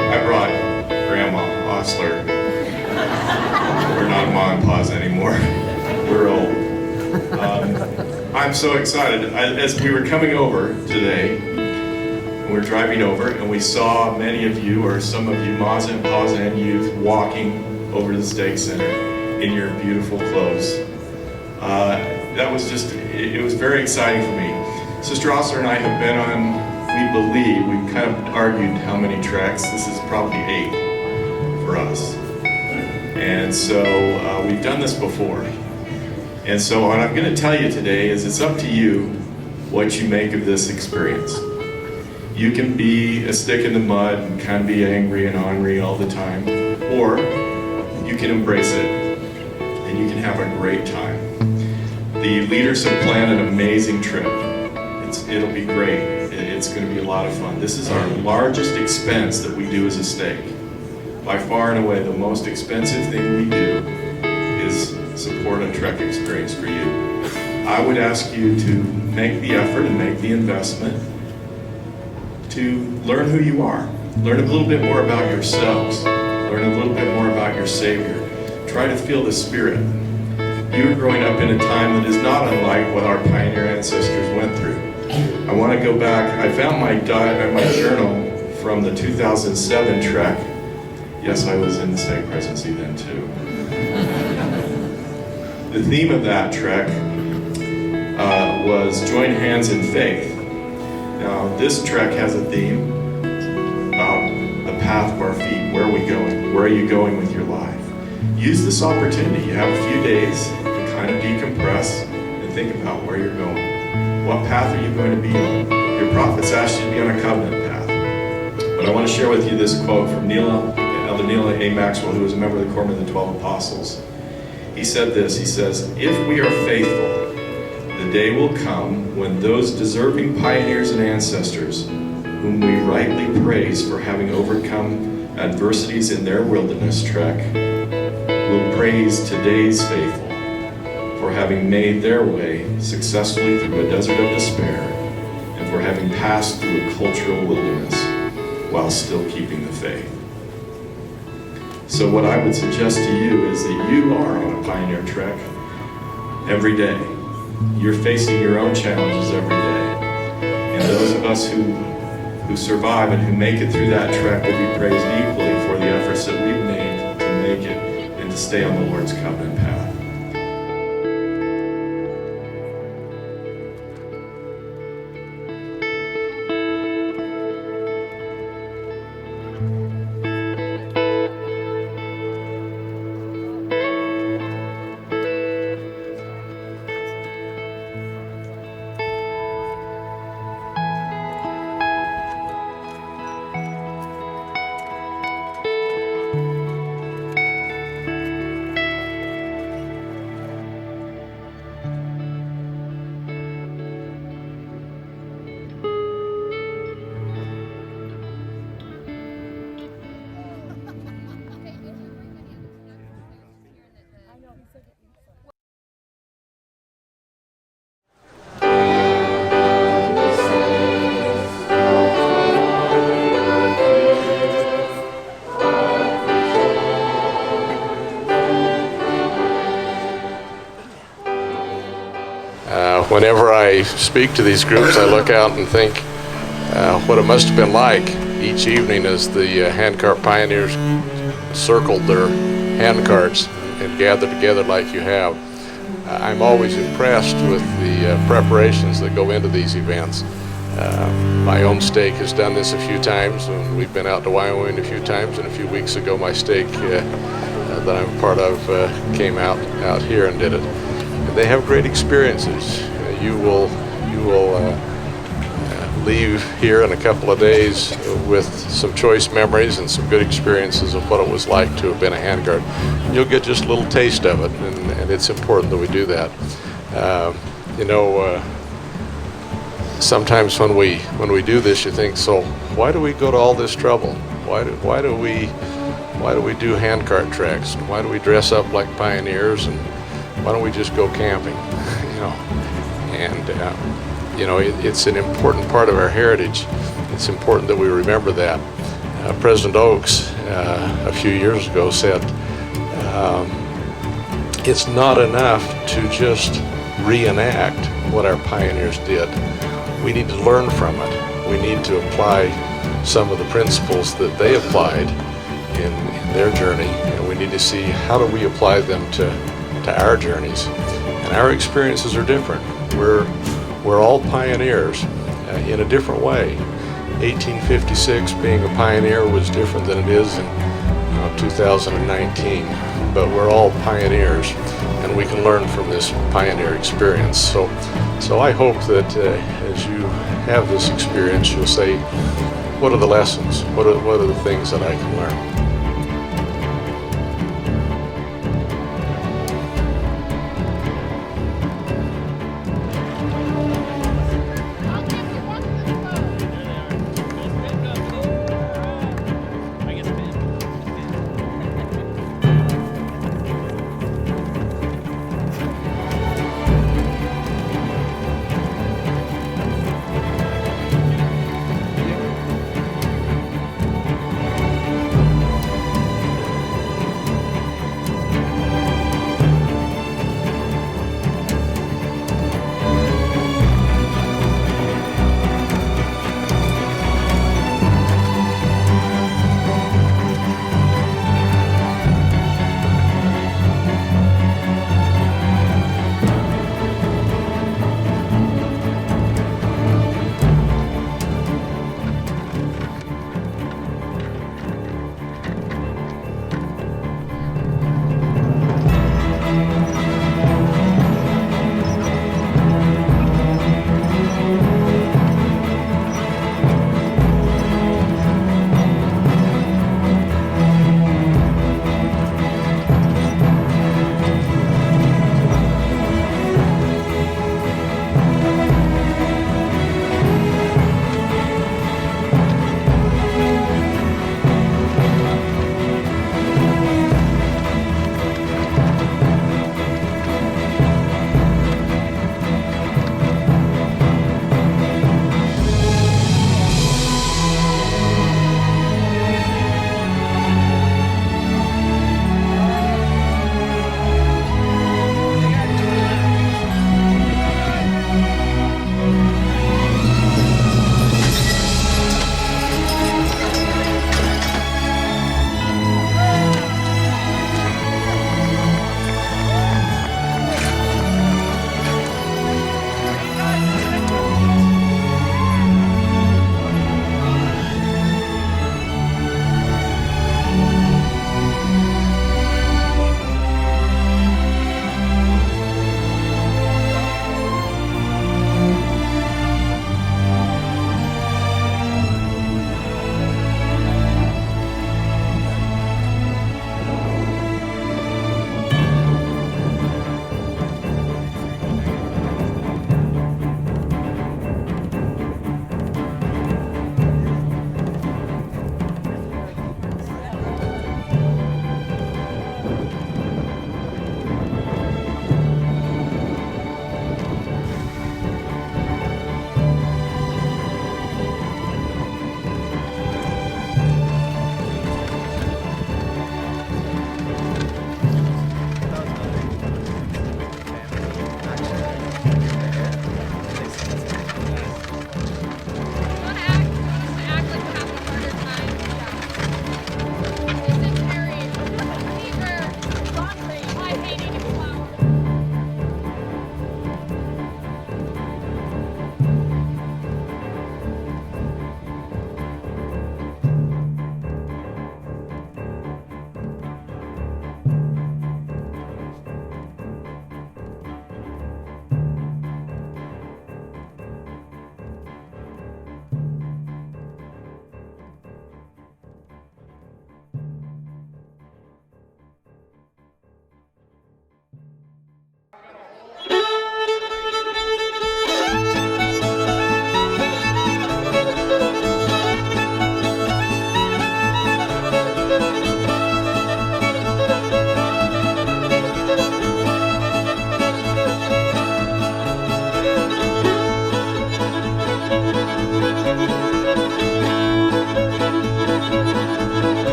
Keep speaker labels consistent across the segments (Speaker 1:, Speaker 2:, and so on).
Speaker 1: I brought Grandma Osler. We're not Ma and Pa's anymore. We're old. I'm so excited. As we were coming over today, we were driving over, and we saw many of you, or some of you, Ma's and Pa's and youth, walking over to the Stake Center in your beautiful clothes. That was just, it was very exciting for me. Sister Osler and I have been on, we believe, we've kind of argued how many treks. This is probably 8 for us. And so we've done this before. And so what I'm going to tell you today is it's up to you what you make of this experience. You can be a stick in the mud and kind of be angry and ornery all the time, or you can embrace it and you can have a great time. The leaders have planned an amazing trip. It'll be great. It's going to be a lot of fun. This is our largest expense that we do as a stake. By far and away, the most expensive thing we do is support a trek experience for you. I would ask you to make the effort and make the investment to learn who you are. Learn a little bit more about yourselves. Learn a little bit more about your Savior. Try to feel the Spirit. You are growing up in a time that is not unlike what our pioneer ancestors went through. I want to go back. I found my journal from the 2007 trek. Yes, I was in the stake presidency then too. The theme of that trek was Join Hands in Faith. Now, this trek has a theme about the path of our feet. Where are we going? Where are you going with your life? Use this opportunity. You have a few days to kind of decompress and think about where you're going. What path are you going to be on? Your prophets asked you to be on a covenant path. But I want to share with you this quote from Elder Neil A. Maxwell, who was a member of the Quorum of the 12 Apostles. He said this, he says, "If we are faithful, the day will come when those deserving pioneers and ancestors, whom we rightly praise for having overcome adversities in their wilderness trek, will praise today's faithful for having made their way successfully through a desert of despair and for having passed through a cultural wilderness while still keeping the faith." So what I would suggest to you is that you are on a pioneer trek every day. You're facing your own challenges every day. And those of us who survive and who make it through that trek will be praised equally for the efforts that we've made to make it and to stay on the Lord's covenant path.
Speaker 2: Whenever I speak to these groups, I look out and think what it must have been like each evening as the handcart pioneers circled their handcarts and gathered together like you have. I'm always impressed with the preparations that go into these events. My own stake has done this a few times, and we've been out to Wyoming a few times, and a few weeks ago my stake that I'm a part of came out here and did it. And they have great experiences. You will leave here in a couple of days with some choice memories and some good experiences of what it was like to have been a handguard. You'll get just a little taste of it, and it's important that we do that. Sometimes when we do this, you think, so why do we go to all this trouble? Why do we do handcart treks? Why do we dress up like pioneers? And why don't we just go camping? It's an important part of our heritage. It's important that we remember that. President Oaks a few years ago said, it's not enough to just reenact what our pioneers did. We need to learn from it. We need to apply some of the principles that they applied in their journey, and we need to see how do we apply them to our journeys. And our experiences are different. We're all pioneers in a different way. 1856 being a pioneer was different than it is in 2019, but we're all pioneers, and we can learn from this pioneer experience. So I hope that as you have this experience, you'll say, what are the lessons? What are the things that I can learn?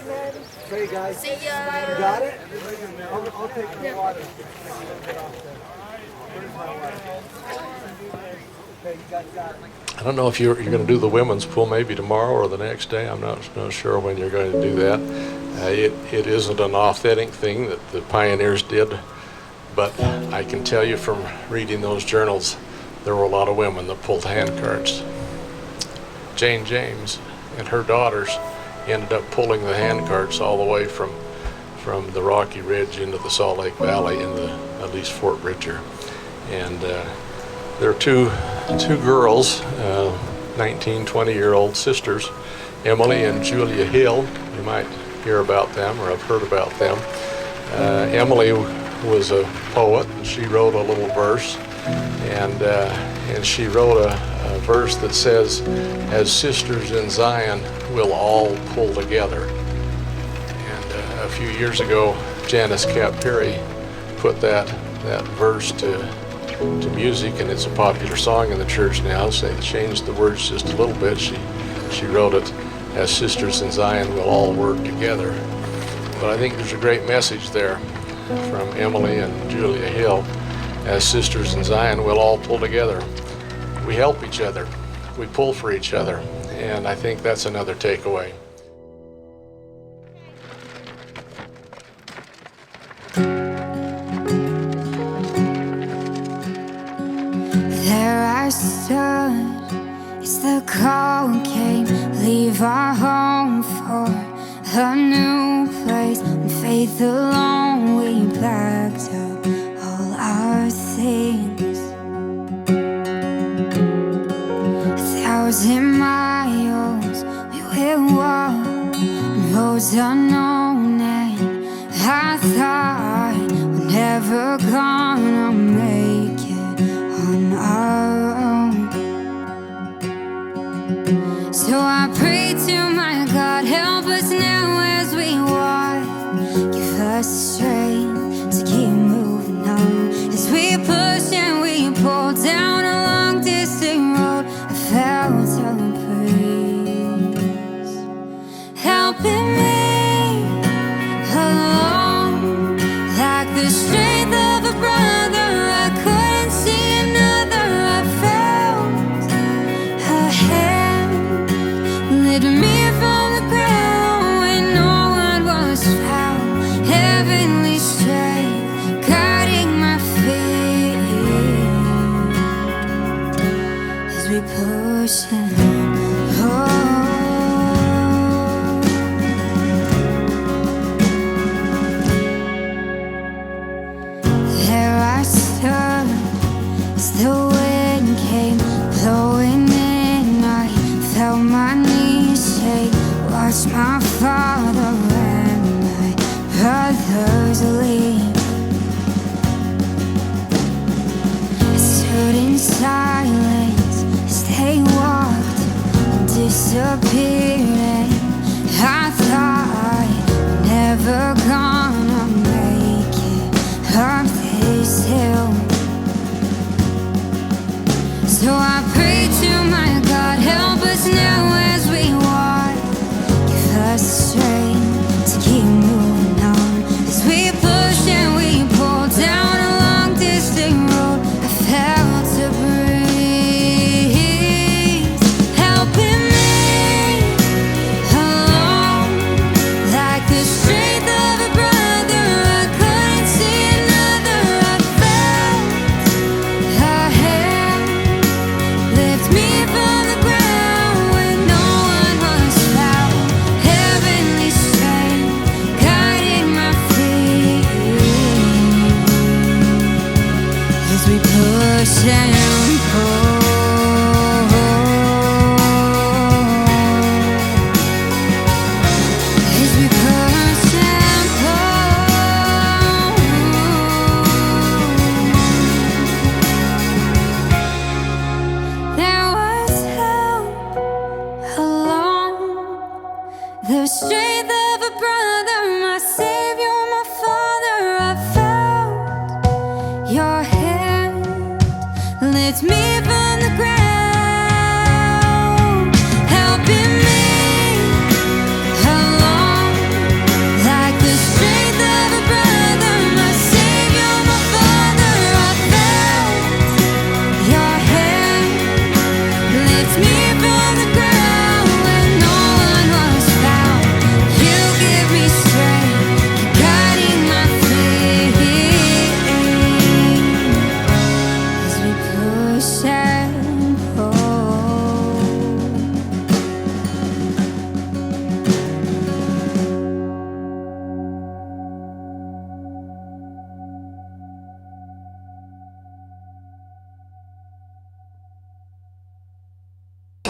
Speaker 3: Okay, guys.
Speaker 4: See ya.
Speaker 3: You got it? I'll take the water. Okay, you got it.
Speaker 2: I don't know if you're going to do the women's pool maybe tomorrow or the next day. I'm not sure when you're going to do that. It isn't an authentic thing that the pioneers did, but I can tell you from reading those journals, there were a lot of women that pulled hand carts. Jane James and her daughters ended up pulling the hand carts all the way from the Rocky Ridge into the Salt Lake Valley, into at least Fort Bridger. And there are two girls, 19, 20-year-old sisters, Emily and Julia Hill. You might hear about them or have heard about them. Emily was a poet, and she wrote a little verse, and she wrote a verse that says, "As sisters in Zion, we'll all pull together." And a few years ago, Janice Cap Perry put that verse to music, and it's a popular song in the church now. So they changed the words just a little bit. She wrote it, "As sisters in Zion, we'll all work together." But I think there's a great message there from Emily and Julia Hill. As sisters in Zion, we'll all pull together. We help each other. We pull for each other. And I think that's another takeaway.
Speaker 5: There I stood as the call came, leave our home for a new place. On faith alone we packed up all our things. 1,000 miles we will walk on roads unknown, and I thought we're never gonna make it on our own. So I pray to my God, help us now as we walk. Give us strength to keep moving on. As we push and we pull down a long distant road, I felt a breeze helping me along, like the strength of a brother. I couldn't see another. I felt a hand lift me from the ground when no one was found. Heavenly strength guiding my feet as we push and hold. There I stood as the wind came blowing in. I felt my knees shake, watched my father and my brothers leave. I stood in silence as they walked and disappeared, and I thought we're never gonna make it up this hill. So I pray to my God, help us now as we walk. Give us strength to keep moving on. As we push and we pull down a long distant road, I felt a breeze helping me along, like the strength of a brother. I couldn't see another. I felt a hand lift me from the ground when no one was found. Heavenly strength guiding my feet as we push and pull. As we push and pull. There was help along, the strength of a brother, my Savior, my Father. I felt your hand lift me from the ground, helping me along,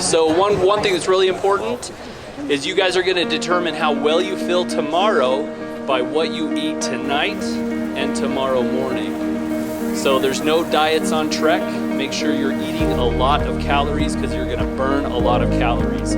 Speaker 4: So one thing that's really important is you guys are going to determine how well you feel tomorrow by what you eat tonight and tomorrow morning. So there's no diets on Trek. Make sure you're eating a lot of calories because you're going to burn a lot of calories.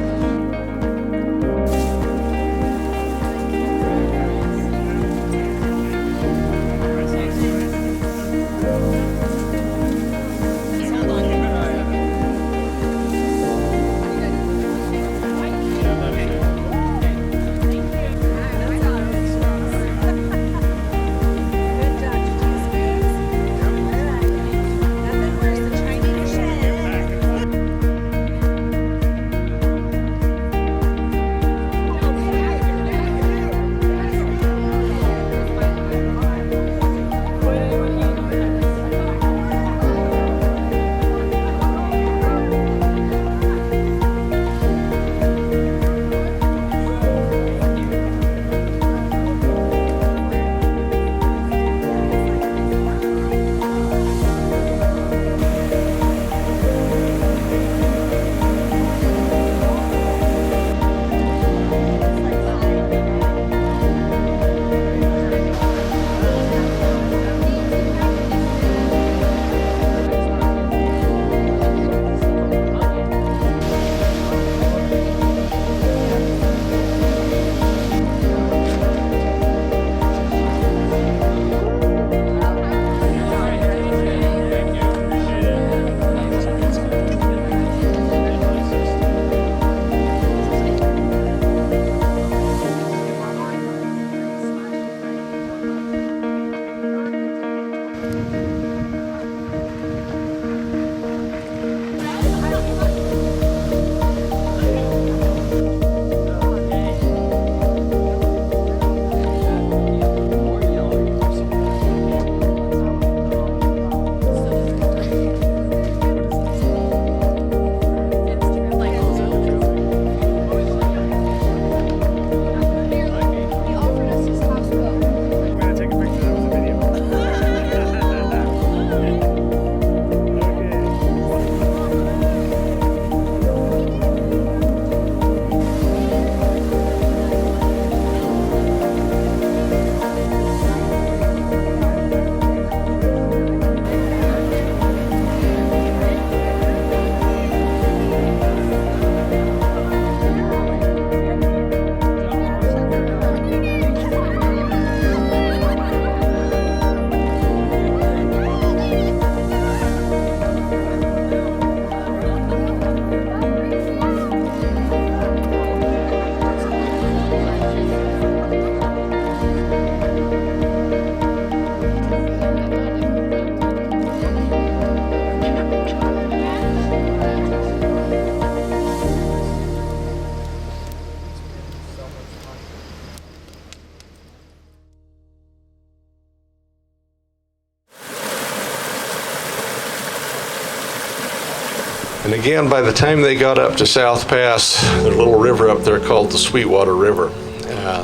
Speaker 2: And again, by the time they got up to South Pass, there's a little river up there called the Sweetwater River.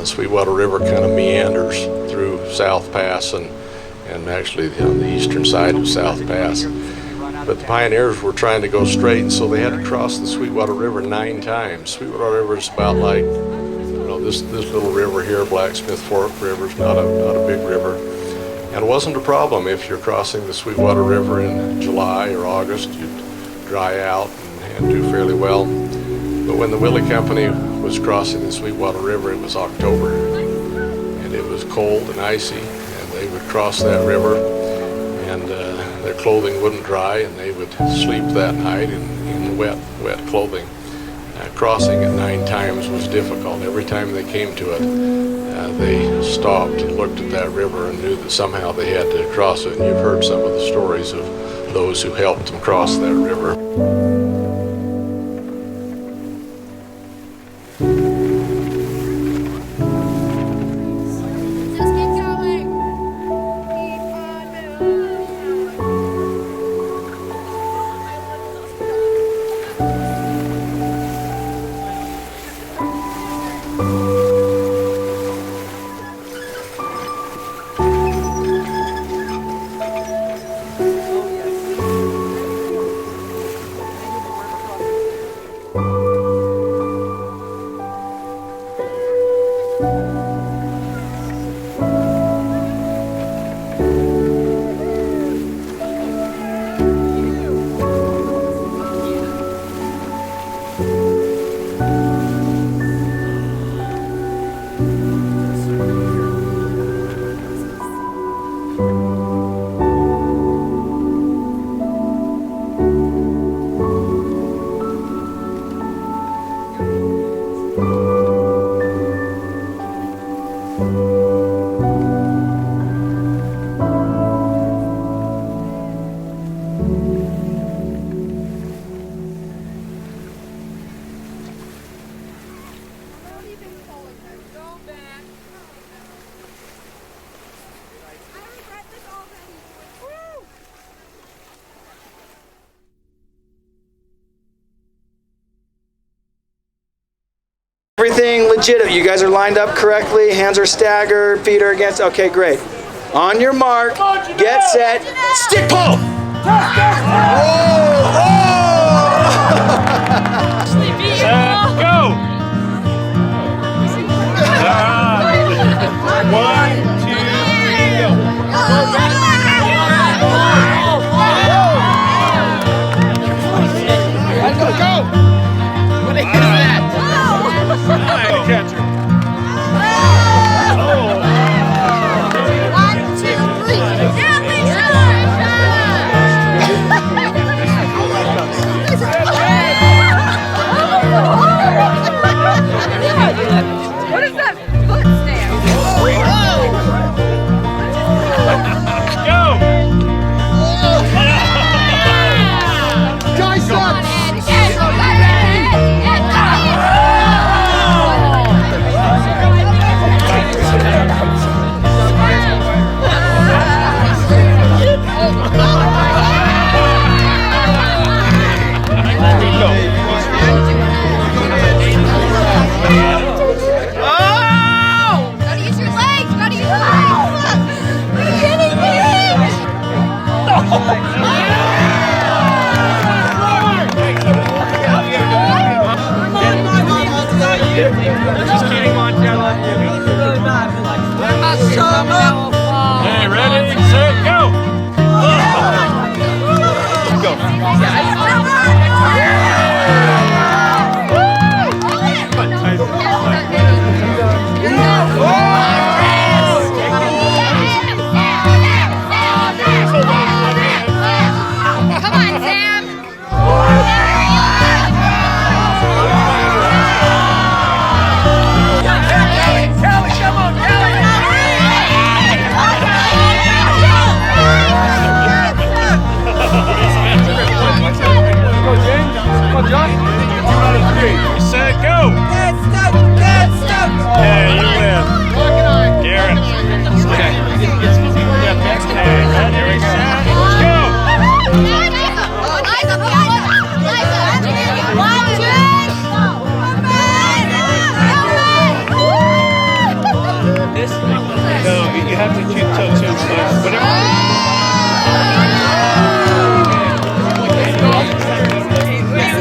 Speaker 2: Sweetwater River kind of meanders through South Pass and actually on the eastern side of South Pass. But the pioneers were trying to go straight, and so they had to cross the Sweetwater River 9 times. Sweetwater River is about like, this little river here, Blacksmith Fork River, is not a big river. And it wasn't a problem if you're crossing the Sweetwater River in July or August. You'd dry out and do fairly well. But when the Willie Company was crossing the Sweetwater River, it was October, and it was cold and icy, and they would cross that river, and their clothing wouldn't dry, and they would sleep that night in wet clothing. Crossing it 9 times was difficult. Every time they came to it, they stopped and looked at that river and knew that somehow they had to cross it. And you've heard some of the stories of those who helped them cross that river.
Speaker 6: everything legit? You guys are lined up correctly? Hands are staggered, feet are against. Okay, great. On your mark, get set, stick pull!
Speaker 7: Go! 1, 2, 3, go!
Speaker 8: What is that foot stand?
Speaker 7: Go!
Speaker 3: Guys,
Speaker 8: Come on, Ed. Ed, go, Gotta use your legs. Gotta use your legs. Are you kidding
Speaker 7: Just kidding, Montana. Hey, ready, set, go!
Speaker 8: Come on, Sam.
Speaker 7: Set, go! Yeah, you win. Garrett. Okay. Hey, ready, set, go! No, you have to keep touching stuff. Whatever.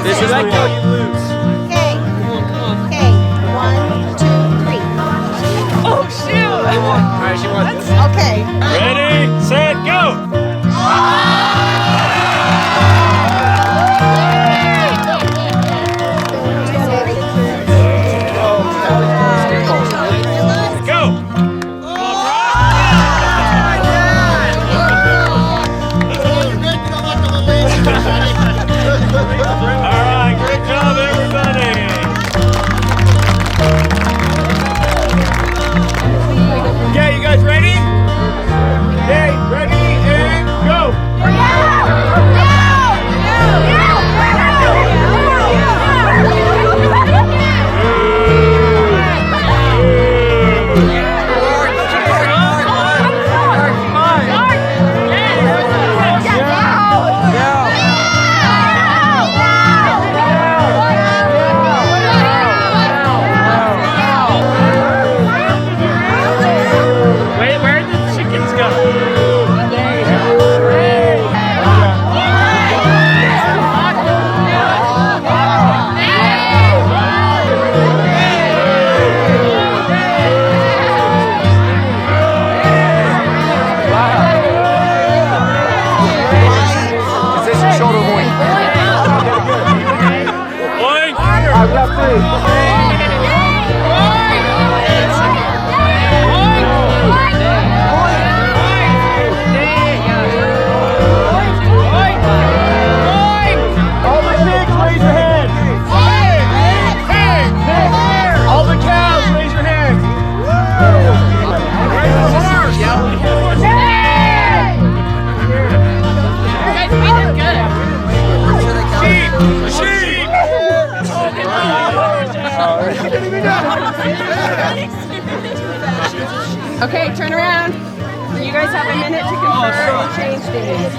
Speaker 7: This is like how you lose.
Speaker 9: Okay, 1, 2, 3.
Speaker 8: Oh, shoot.
Speaker 3: Alright, she wants this.
Speaker 9: Okay.
Speaker 7: Ready, set, go! Go! All right, great job, everybody. Okay, you guys ready? Okay, ready and go. Wait, where did the chickens go?
Speaker 3: Position, shoulder point.
Speaker 7: Boing.
Speaker 3: I've got 3. All the pigs, raise your hands. All the cows, raise your hands.
Speaker 7: Sheep.
Speaker 8: Okay, turn around. You guys have a minute to confirm and change things.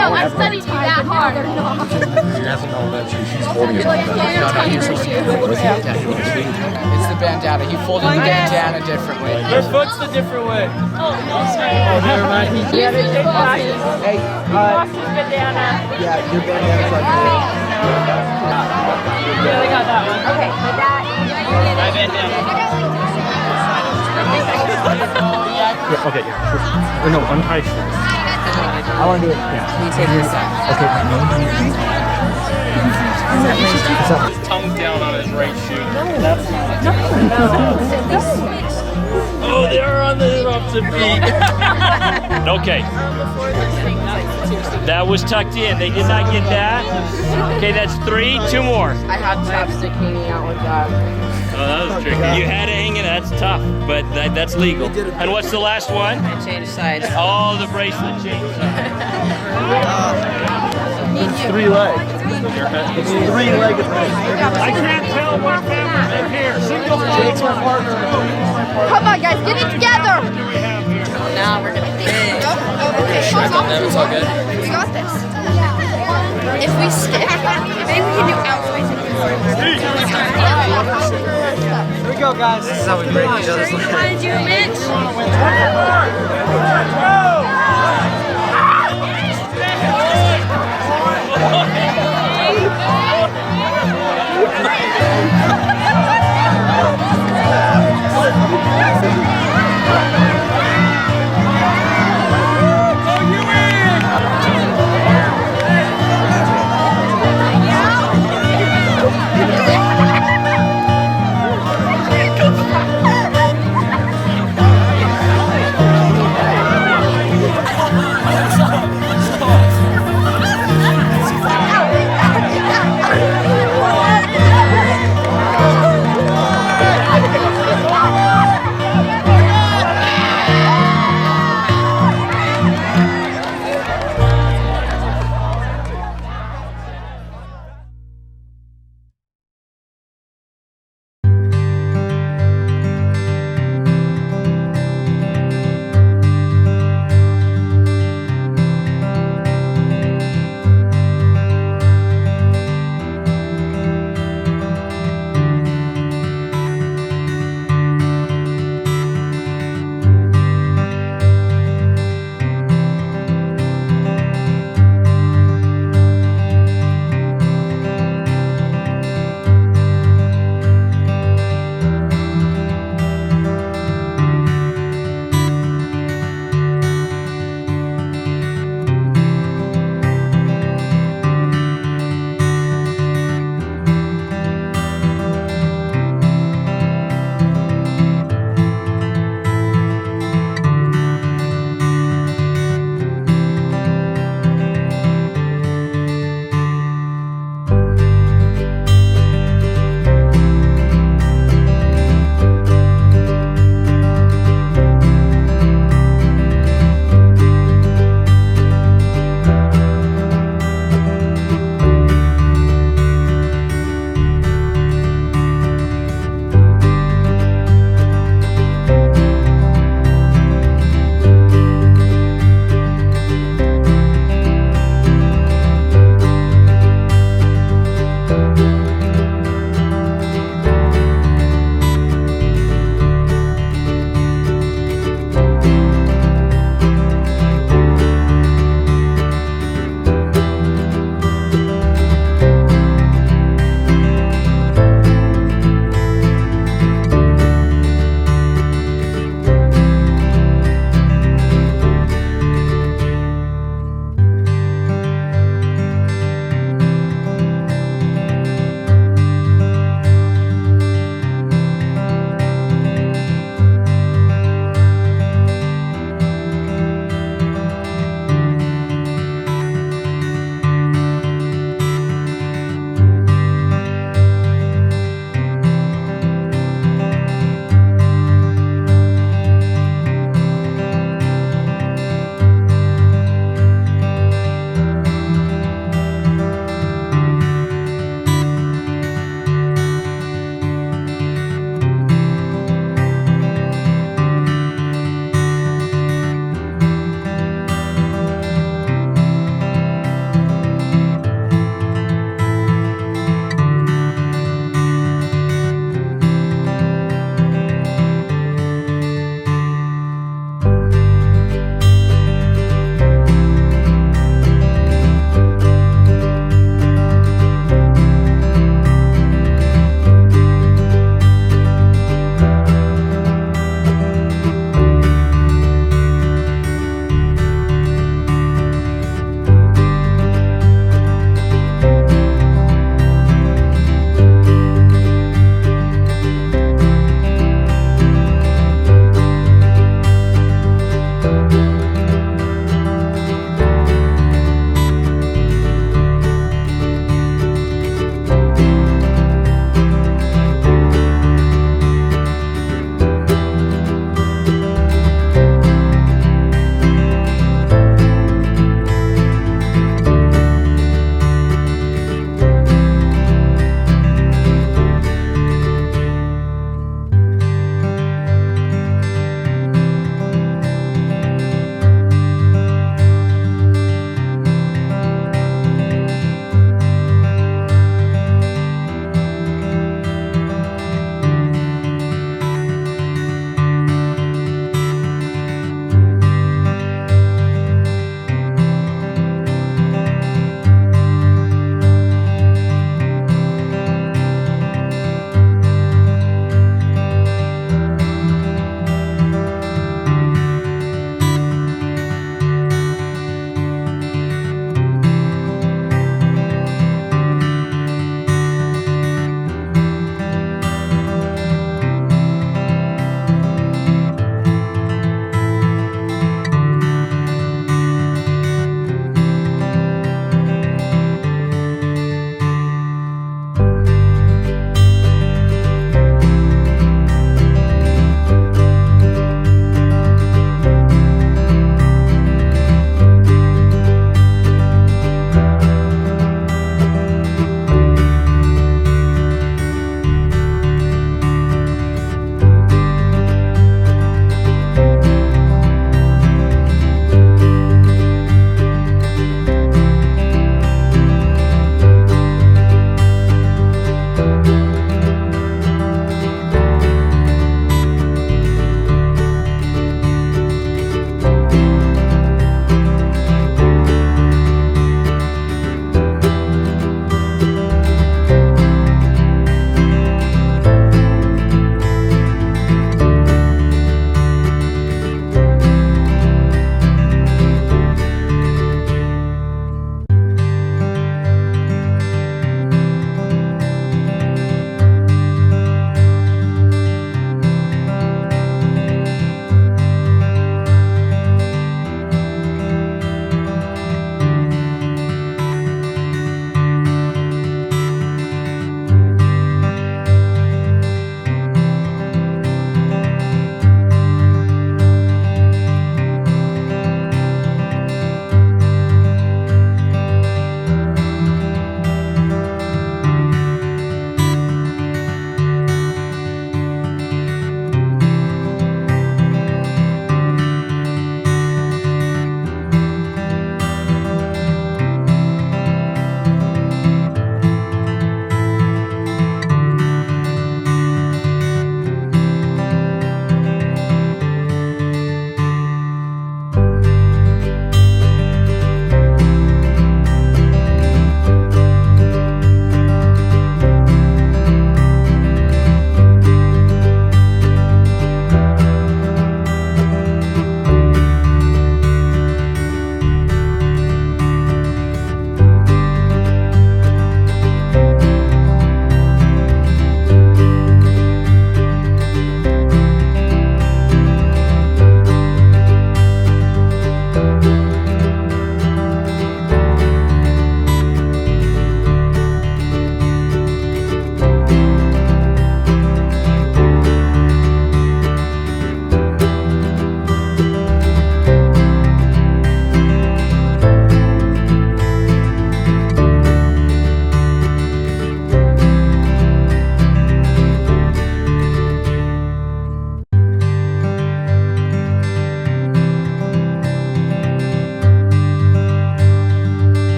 Speaker 8: Oh, I studied you that hard.
Speaker 3: She doesn't know that she's holding it.
Speaker 10: It's the bandana. He folded the bandana differently.
Speaker 3: Your foot's the different way.
Speaker 8: Oh, never mind. You have his glasses.
Speaker 10: Hey,
Speaker 8: He lost his bandana.
Speaker 10: yeah, your bandana's like
Speaker 8: Yeah, we got that one.
Speaker 9: Okay, but that.
Speaker 3: My bandana. Okay, yeah. Or no, untie.
Speaker 10: I want to do it. Yeah. You take this side. Okay.
Speaker 7: Tongue down on his right shoe. Oh, they're on the opposite feet. Okay. That was tucked in. They did not get that. Okay, that's 3. 2 more.
Speaker 10: I had chapstick hanging out like that.
Speaker 7: Oh, that was tricky. You had it hanging. That's tough, but that's legal. And what's the last one?
Speaker 10: I changed sides.
Speaker 7: Oh, the bracelet changed.
Speaker 3: It's 3 legs. It's 3-legged race.
Speaker 7: I can't tell what family in here. Single
Speaker 3: Jake's my partner.
Speaker 8: Come on, guys, get it together.
Speaker 10: Now we're gonna think.
Speaker 8: Okay,
Speaker 10: It's all good.
Speaker 8: we got this. If we stick, maybe we can do outside.
Speaker 3: Here we go, guys. This is how we break each other's legs.
Speaker 8: Behind you, Mitch.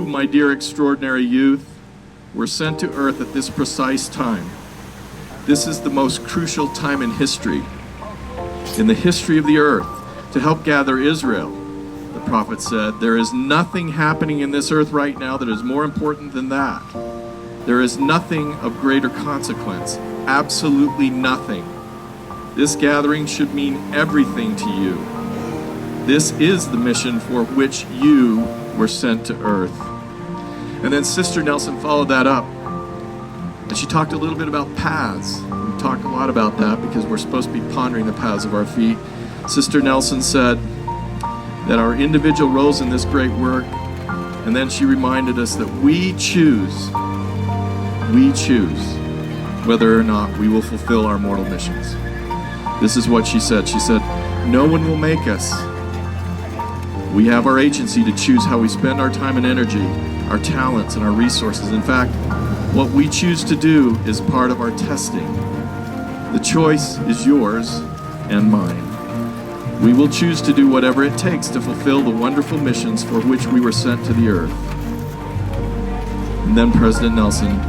Speaker 1: my dear extraordinary youth, were sent to earth at this precise time. This is the most crucial time in history, in the history of the earth, to help gather Israel. The prophet said, there is nothing happening in this earth right now that is more important than that. There is nothing of greater consequence, absolutely nothing. This gathering should mean everything to you. This is the mission for which you were sent to earth. And then Sister Nelson followed that up, and she talked a little bit about paths. We talk a lot about that because we're supposed to be pondering the paths of our feet. Sister Nelson said that our individual roles in this great work, and then she reminded us that we choose whether or not we will fulfill our mortal missions. This is what she said. She said, no one will make us. We have our agency to choose how we spend our time and energy, our talents and our resources. In fact, what we choose to do is part of our testing. The choice is yours and mine. We will choose to do whatever it takes to fulfill the wonderful missions for which we were sent to the earth. And then President Nelson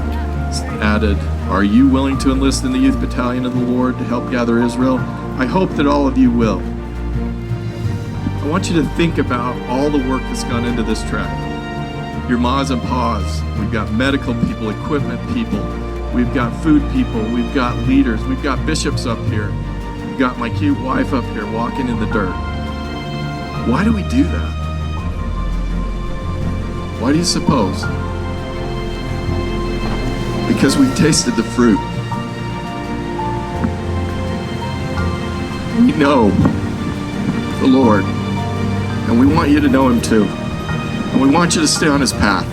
Speaker 1: added, are you willing to enlist in the Youth Battalion of the Lord to help gather Israel? I hope that all of you will. I want you to think about all the work that's gone into this trek. Your ma's and pa's. We've got medical people, equipment people. We've got food people. We've got leaders. We've got bishops up here. We've got my cute wife up here walking in the dirt. Why do we do that? Why do you suppose? Because we've tasted the fruit. We know the Lord, and we want you to know Him too. And we want you to stay on His path.